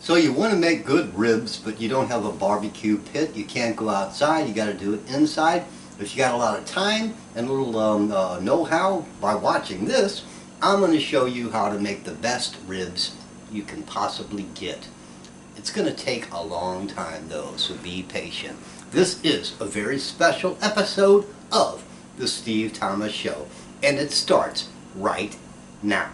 So you want to make good ribs, but you don't have a barbecue pit. You can't go outside. You got to do it inside. If you got a lot of time and a little know-how by watching this, I'm going to show you how to make the best ribs you can possibly get. It's going to take a long time though, so be patient. This is a very special episode of The Steve Thomas Show, and it starts right now.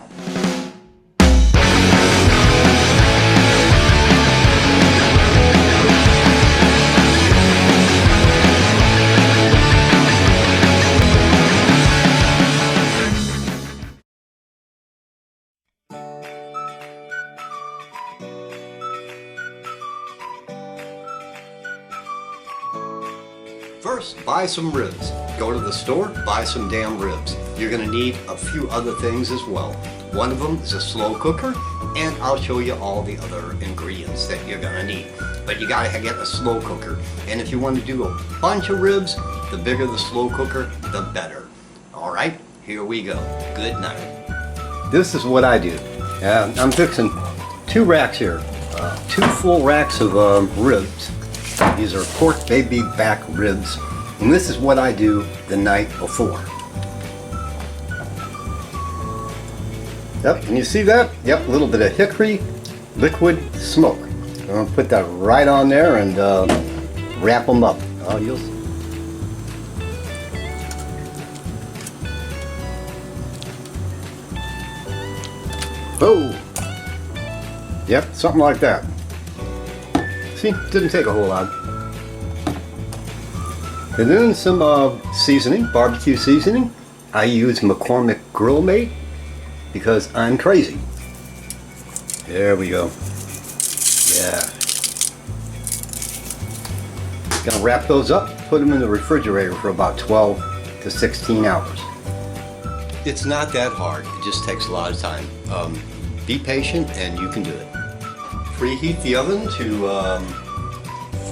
First, buy some ribs. Go to the store, buy some damn ribs. You're going to need a few other things as well. One of them is a slow cooker, and I'll show you all the other ingredients that you're going to need. But you got to get a slow cooker. And if you want to do a bunch of ribs, the bigger the slow cooker, the better. Alright, here we go. Good night. This is what I do. I'm fixing 2 racks here. 2 full racks of ribs. These are pork baby back ribs, and this is what I do the night before. Yep, can you see that? Yep, a little bit of hickory liquid smoke. I'm going to put that right on there and wrap them up. Oh, you'll see. Oh! Yep, something like that. See, didn't take a whole lot. And then some seasoning, barbecue seasoning. I use McCormick Grill Mate because I'm crazy. There we go. Yeah. Gonna wrap those up, put them in the refrigerator for about 12 to 16 hours. It's not that hard, it just takes a lot of time. Be patient and you can do it. Preheat the oven to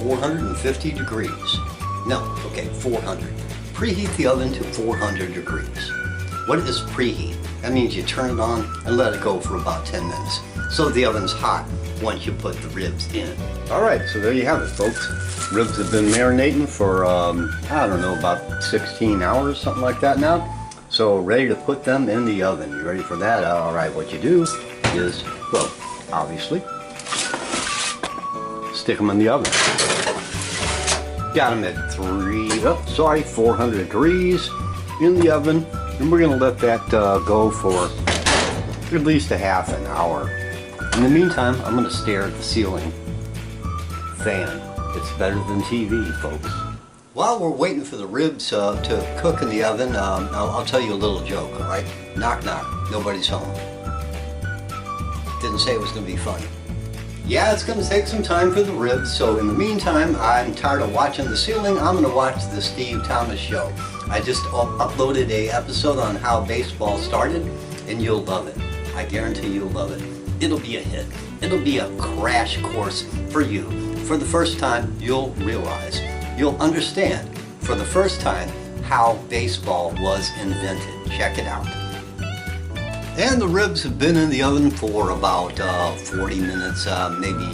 450 degrees. No, okay, 400. Preheat the oven to 400 degrees. What is preheat? That means you turn it on and let it go for about 10 minutes. So the oven's hot once you put the ribs in. Alright, so there you have it, folks. Ribs have been marinating for, I don't know, about 16 hours, something like that now. So ready to put them in the oven. You ready for that? Alright, what you do is, well, obviously, stick them in the oven. Got them at 400 degrees in the oven, and we're going to let that go for at least a half an hour. In the meantime, I'm going to stare at the ceiling fan. It's better than TV, folks. While we're waiting for the ribs to cook in the oven, I'll tell you a little joke, alright? Knock knock, nobody's home. Didn't say it was going to be funny. Yeah, it's going to take some time for the ribs, so in the meantime, I'm tired of watching the ceiling. I'm going to watch the Steve Thomas Show. I just uploaded an episode on how baseball started, and you'll love it. I guarantee you'll love it. It'll be a hit. It'll be a crash course for you. For the first time, you'll realize, you'll understand for the first time how baseball was invented. Check it out. And the ribs have been in the oven for about 40 minutes, maybe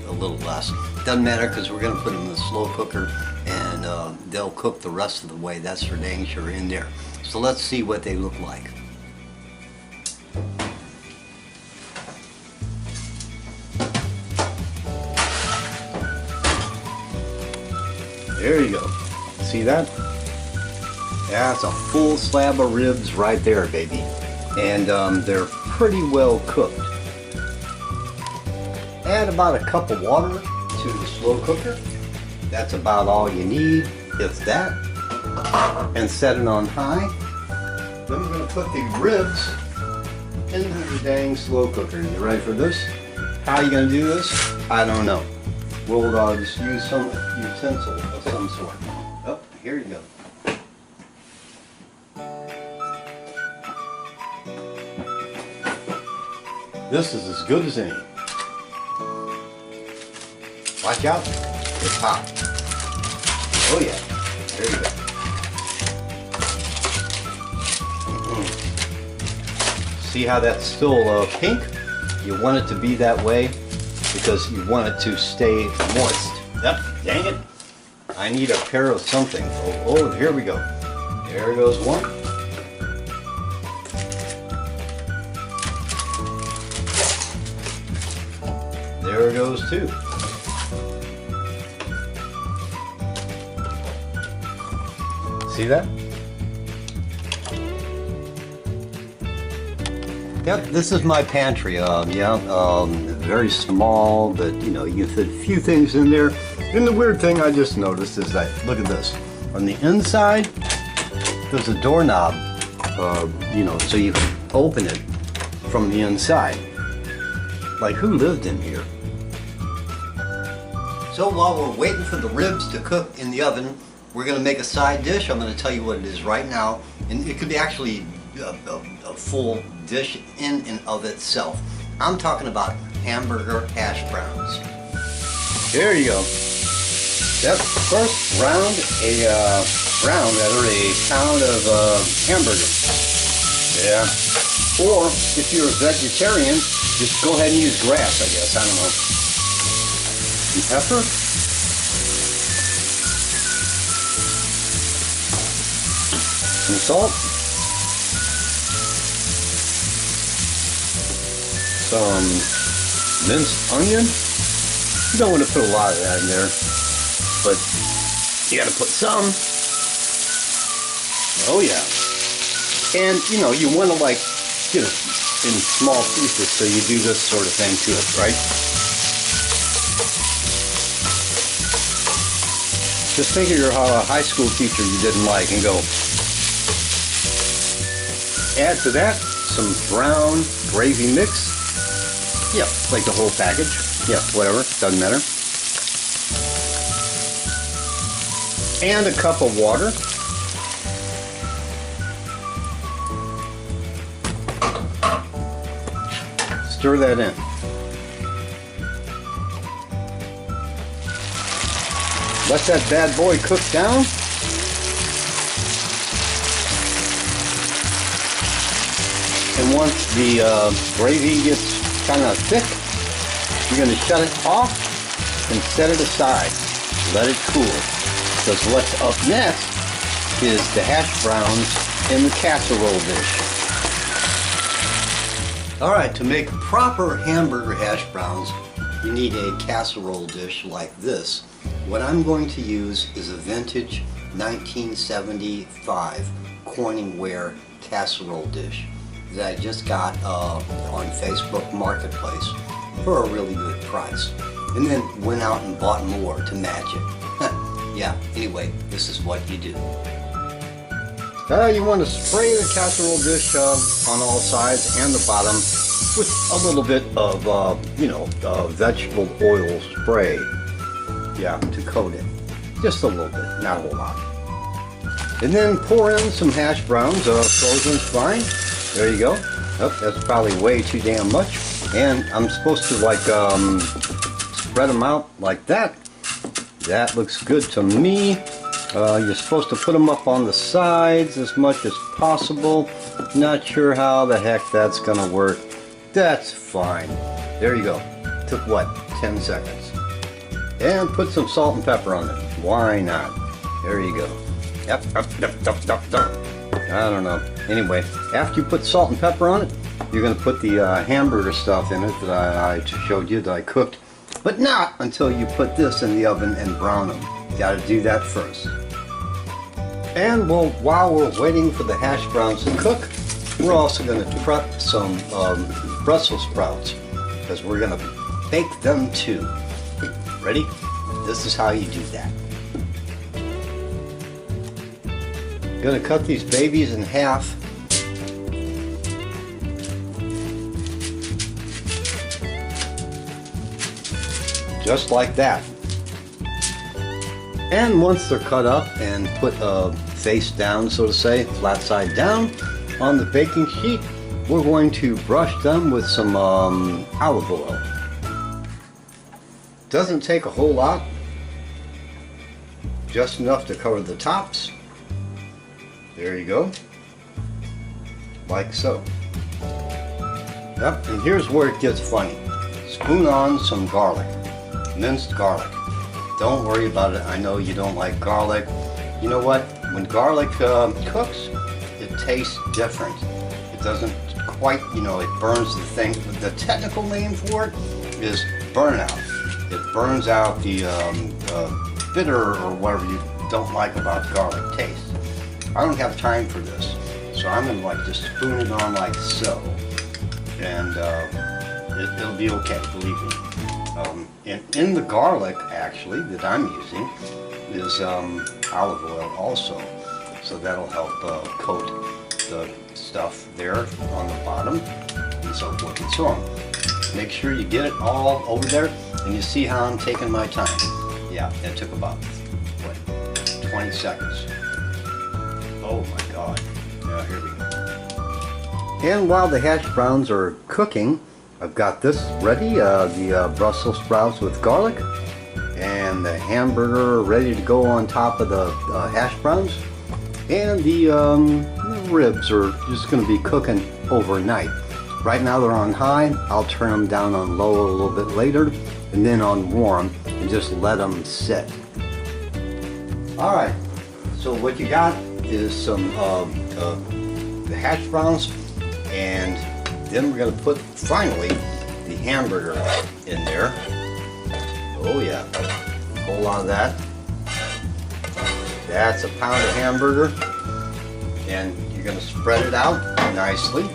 a little less. Doesn't matter because we're going to put them in the slow cooker and they'll cook the rest of the way. That's for dang sure in there. So let's see what they look like. There you go. See that? That's a full slab of ribs right there, baby. And they're pretty well cooked. Add about a cup of water to the slow cooker. That's about all you need, if that. And set it on high. Then we're going to put the ribs into the dang slow cooker. You ready for this? How are you going to do this? I don't know. We'll just use some utensil of some sort. Oh, here you go. This is as good as any. Watch out, it's hot. Oh yeah, there you go. See how that's still pink? You want it to be that way because you want it to stay moist. Yep, dang it. I need a pair of something. Oh, here we go. There goes one. There goes two. See that? Yep, this is my pantry. Very small, but you know, you can fit a few things in there. And the weird thing I just noticed is that, look at this. On the inside, there's a doorknob, you know, so you can open it from the inside. Like, who lived in here? So while we're waiting for the ribs to cook in the oven, we're going to make a side dish. I'm going to tell you what it is right now. And it could be actually a full dish in and of itself. I'm talking about hamburger hash browns. There you go. Yep, first round a pound of hamburger. Yeah. Or if you're a vegetarian, just go ahead and use grass, I guess. I don't know. Some pepper. Some salt. Some minced onion. You don't want to put a lot of that in there, but you got to put some. Oh yeah. And you know, you want to like get it in small pieces, so you do this sort of thing to it, right? Just think of your high school teacher you didn't like and go. Add to that some brown gravy mix. Yeah, like the whole package. Yeah, whatever, doesn't matter. And a cup of water. Stir that in. Let that bad boy cook down. And once the gravy gets kind of thick, you're going to shut it off and set it aside. Let it cool. Because what's up next is the hash browns in the casserole dish. Alright, to make proper hamburger hash browns, you need a casserole dish like this. What I'm going to use is a vintage 1975 Corningware casserole dish that I just got on Facebook Marketplace for a really good price, and then went out and bought more to match it. Yeah, anyway, this is what you do. You want to spray the casserole dish on all sides and the bottom with a little bit of, vegetable oil spray. Yeah, to coat it. Just a little bit, not a whole lot. And then pour in some hash browns, frozen's fine. There you go. Oh, that's probably way too damn much. And I'm supposed to like spread them out like that. That looks good to me. You're supposed to put them up on the sides as much as possible. Not sure how the heck that's gonna work. That's fine. There you go. Took what, 10 seconds. And put some salt and pepper on it. Why not? There you go. Yep. I don't know. Anyway, after you put salt and pepper on it, you're going to put the hamburger stuff in it that I showed you that I cooked. But not until you put this in the oven and brown them. You got to do that first. And well, while we're waiting for the hash browns to cook, we're also going to prep some Brussels sprouts, because we're going to bake them too. Ready? This is how you do that. Gonna cut these babies in half. Just like that. And once they're cut up and put face down, so to say, flat side down on the baking sheet, we're going to brush them with some olive oil. Doesn't take a whole lot, just enough to cover the tops. There you go, like so. Yep, and here's where it gets funny. spoon on some garlic, minced garlic. Don't worry about it. I know you don't like garlic. You know what? When garlic cooks, it tastes different. It doesn't quite, it burns the thing. The technical name for it is burnout. It burns out the bitter or whatever you don't like about garlic taste. I don't have time for this, so I'm gonna like just spoon it on like so, and it'll be okay, believe me. And in the garlic, actually, that I'm using is olive oil also, so that'll help coat the stuff there on the bottom and so forth and so on. Make sure you get it all over there, and you see how I'm taking my time. Yeah, it took about, what, 20 seconds. Oh my God. Now here we go. And while the hash browns are cooking, I've got this ready, the Brussels sprouts with garlic, and the hamburger ready to go on top of the hash browns, and the ribs are just going to be cooking overnight. Right now they're on high. I'll turn them down on low a little bit later, and then on warm, and just let them sit. Alright, so what you got is some the hash browns, and then we're going to put, finally, the hamburger in there. Oh yeah, a whole lot of that. That's a pound of hamburger, and you're going to spread it out nicely,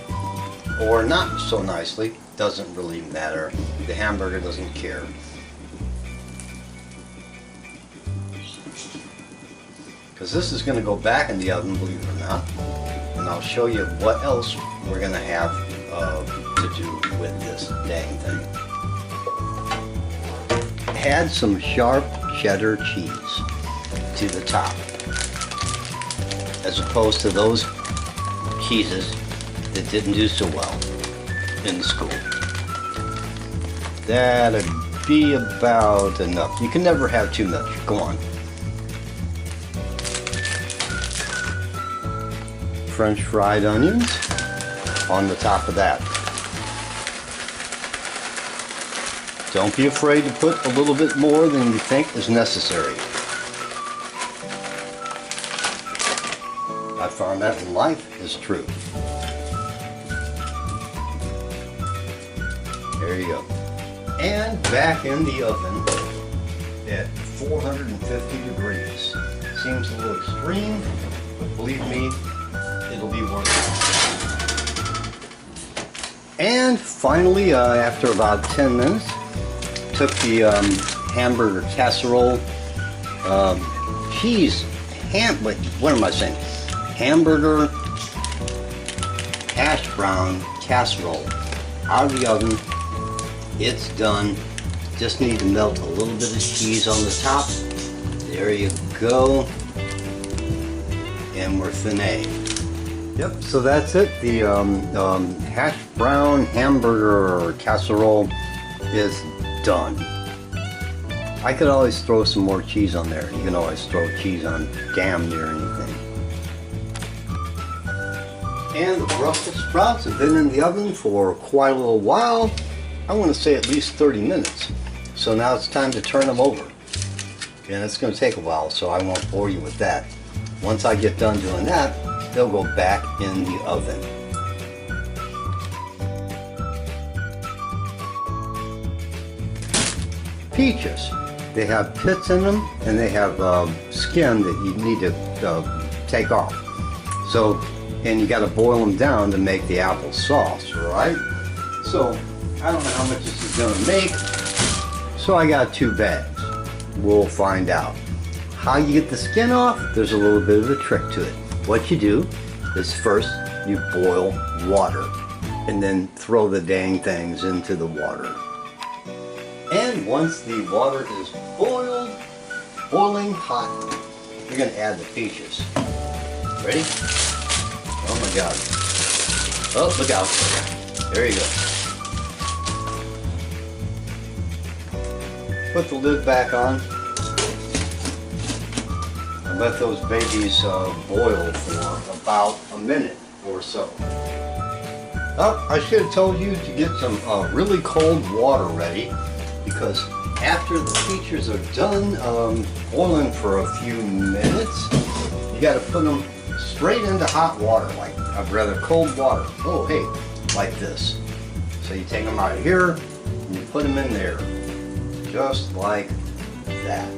or not so nicely, doesn't really matter. The hamburger doesn't care. Because this is going to go back in the oven, believe it or not, and I'll show you what else we're going to have to do with this dang thing. Add some sharp cheddar cheese to the top, as opposed to those cheeses that didn't do so well in school. That'd be about enough. You can never have too much. Go on. French fried onions on the top of that. Don't be afraid to put a little bit more than you think is necessary. I found that in life is true. There you go. And back in the oven at 450 degrees. Seems a little extreme, but believe me, it'll be worth it. And finally, after about 10 minutes, took the hamburger casserole, what am I saying? Hamburger hash brown casserole out of the oven. It's done. Just need to melt a little bit of cheese on the top. There you go. And we're finished. Yep, so that's it. The hash brown hamburger casserole is done. I could always throw some more cheese on there. You can always throw cheese on damn near anything. And the Brussels sprouts have been in the oven for quite a little while. I want to say at least 30 minutes. So now it's time to turn them over. And it's going to take a while, so I won't bore you with that. Once I get done doing that, they'll go back in the oven. Peaches. They have pits in them, and they have skin that you need to take off. So, and you got to boil them down to make the applesauce, right? So, I don't know how much this is going to make, so I got 2 bags. We'll find out. How you get the skin off, there's a little bit of a trick to it. What you do is first you boil water, and then throw the dang things into the water. And once the water is boiling hot, you're going to add the peaches. Ready? Oh my God. Oh, look out. There you go. Put the lid back on and let those babies boil for about a minute or so. Oh, I should have told you to get some really cold water ready, because after the peaches are done boiling for a few minutes, you got to put them straight into hot water, like rather cold water. Oh, hey, like this. So you take them out of here and you put them in there, just like that.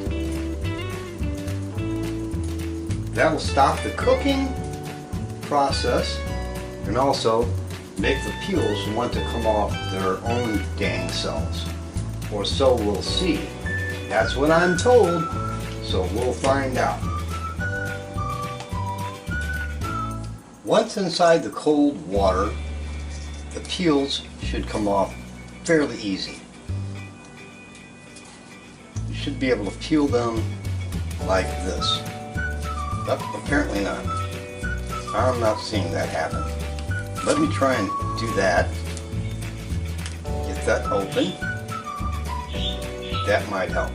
That will stop the cooking process and also make the peels want to come off their own dang selves. Or so we'll see. That's what I'm told, so we'll find out. Once inside the cold water, the peels should come off fairly easy. You should be able to peel them like this. But apparently not. I'm not seeing that happen. Let me try and do that. Get that open. That might help.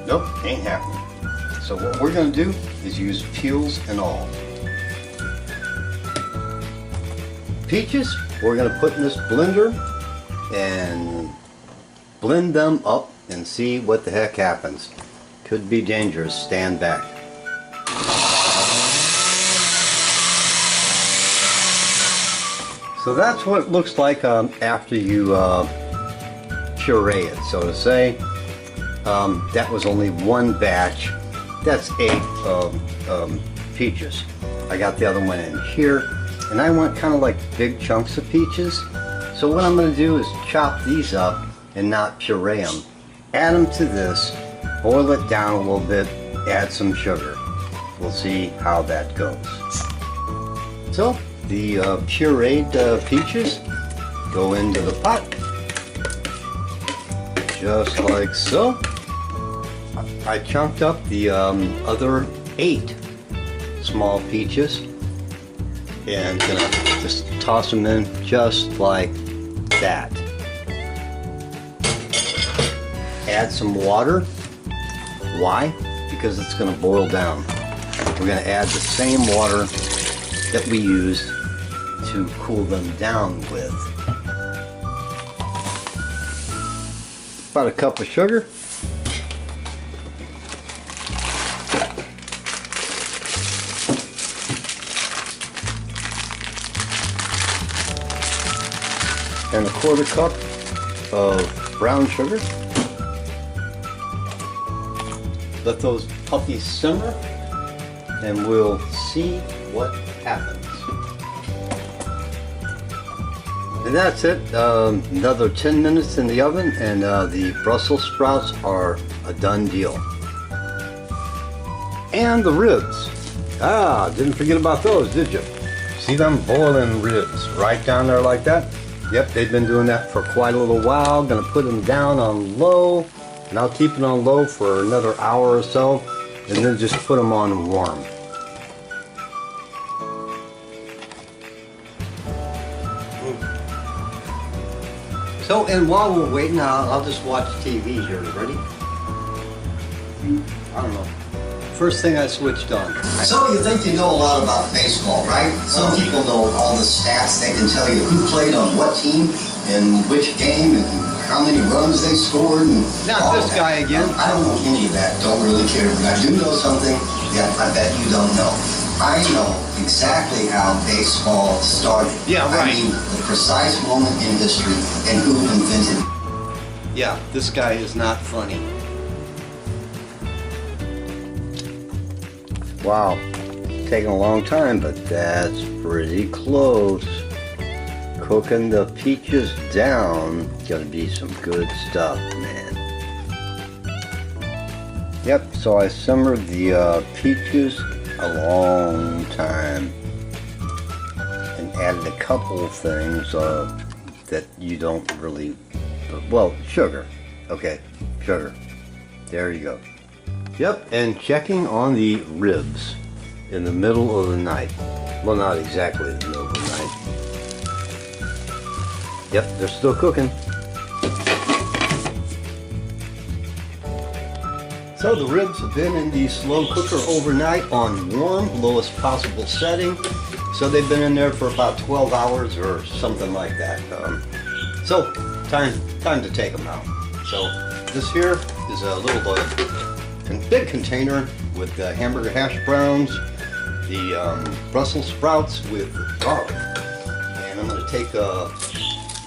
Nope, ain't happening. So what we're going to do is use peels and all. Peaches, we're going to put in this blender and blend them up and see what the heck happens. Could be dangerous. Stand back. So that's what it looks like after you puree it, so to say. That was only one batch. That's 8 peaches. I got the other one in here, and I want kind of like big chunks of peaches. So what I'm going to do is chop these up and not puree them. Add them to this, boil it down a little bit, add some sugar. We'll see how that goes. So the pureed peaches go into the pot, just like so. I chunked up the other 8 small peaches and gonna just toss them in just like that. Add some water. Why? Because it's gonna boil down. We're gonna add the same water that we used to cool them down with. About a cup of sugar. And a 1/4 cup of brown sugar. Let those puppies simmer and we'll see what happens. And that's it. Another 10 minutes in the oven and the Brussels sprouts are a done deal. And the ribs. Didn't forget about those, did you? See them boiling ribs right down there like that? Yep, they've been doing that for quite a little while. Gonna put them down on low, and I'll keep it on low for another hour or so, and then just put them on warm. So, and while we're waiting, I'll just watch TV here. Ready? I don't know. First thing I switched on. So you think you know a lot about baseball, right? Some people know all the stats. They can tell you who played on what team and which game and how many runs they scored. And not this guy again. I don't know any of that. Don't really care. But I do know something that I bet you don't know. I know exactly how baseball started. Yeah, right. I mean, the precise moment in history and who invented it. Yeah, this guy is not funny. Wow, it's taking a long time, but that's pretty close. Cooking the peaches down, gonna be some good stuff, man. Yep, so I simmered the peaches a long time and added a couple of things that you don't really, well, sugar. Okay, sugar. There you go. Yep, and checking on the ribs in the middle of the night. Well, not exactly in the middle of the night. Yep, they're still cooking. So the ribs have been in the slow cooker overnight on warm, lowest possible setting. So they've been in there for about 12 hours or something like that. So time to take them out. So this here is a little big container with hamburger hash browns, the Brussels sprouts with garlic. And I'm going to take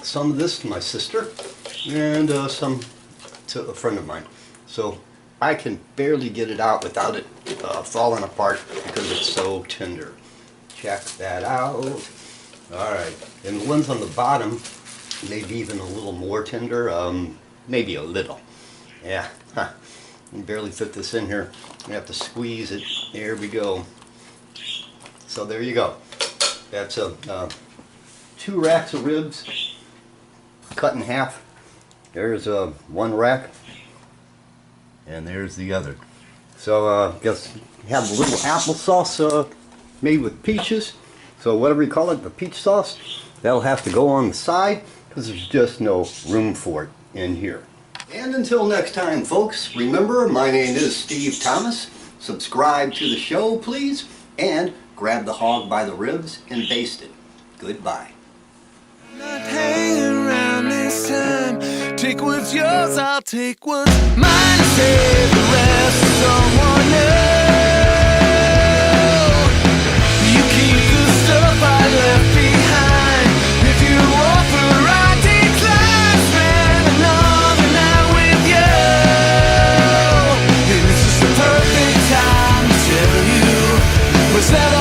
some of this to my sister and some to a friend of mine. So I can barely get it out without it falling apart because it's so tender. Check that out. Alright, and the ones on the bottom, maybe even a little more tender, maybe a little. Yeah, I can barely fit this in here. I have to squeeze it. There we go. So there you go. That's 2 racks of ribs cut in half. There's one rack, and there's the other. So just have a little applesauce made with peaches. So whatever you call it, the peach sauce, that'll have to go on the side because there's just no room for it in here. And until next time, folks, remember, my name is Steve Thomas. Subscribe to the show, please, and grab the hog by the ribs and baste it. Goodbye. Not hanging around this time. Take what's yours, I'll take what's mine. Save the rest for someone else. You keep the stuff I left behind. If you offer, I decline. Spend another night with you. It's just the perfect time to tell you what's never